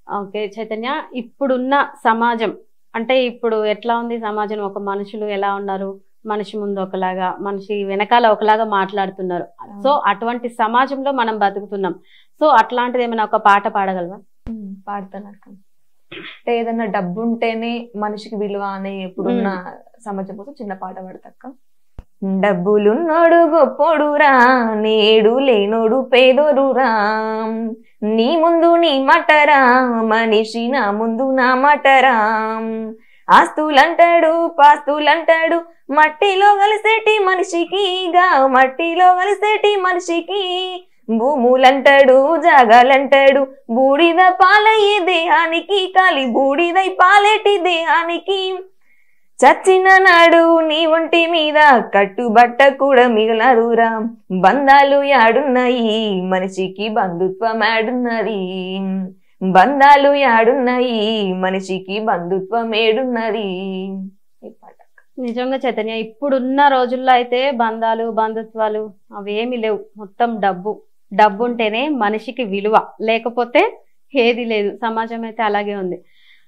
Okay Chaitanya, ఇప్పుడున్న సమాజం అంటే ఇప్పుడు ఎట్లా ఉంది సమాజం? ఒక మనుషులు ఎలా ఉన్నారు, మనిషి ముందు ఒకలాగా, మనిషి వెనకాల ఒకలాగా మాట్లాడుతున్నారు. సో అటువంటి సమాజంలో మనం బతుకుతున్నాం. సో అట్లాంటిది ఏమైనా ఒక పాట పాడగలవా? పాడతాను అక్క. అంటే ఏదన్నా డబ్బు ఉంటేనే మనిషికి విలువ అనే ఇప్పుడున్న సమాజం కోసం చిన్న పాట పాడతాక. డబ్బులున్నోడు గొప్పోడురా, నేడు లేనోడు పేదోడురా, నీ ముందు నీ మటరా, మనిషి నా ముందు నా మటరా, ఆస్తులంటాడు పాస్తులంటాడు, మట్టిలో కలిసేటి మనిషికి, మట్టిలో కలిసేటి మనిషికి, భూములంటాడు జాగాలంటాడు, బూడిద పాలయ్యే దేహానికి, కాలి బూడిదై పాలేటి దేహానికి, చచ్చిన నాడు నీ ఒంటి మీద కట్టుబట్ట కూడా మిగలదురా, బంధాలు యాడున్నాయి మనిషికి బంధుత్వం ఏడున్నది, బంధాలు యాడున్నాయి మనిషికి బంధుత్వం ఏడున్నది. నిజంగా చైతన్య, ఇప్పుడున్న రోజుల్లో అయితే బంధాలు బంధుత్వాలు అవేమి లేవు. మొత్తం డబ్బు ఉంటేనే మనిషికి విలువ, లేకపోతే ఏది లేదు. సమాజం అయితే అలాగే ఉంది.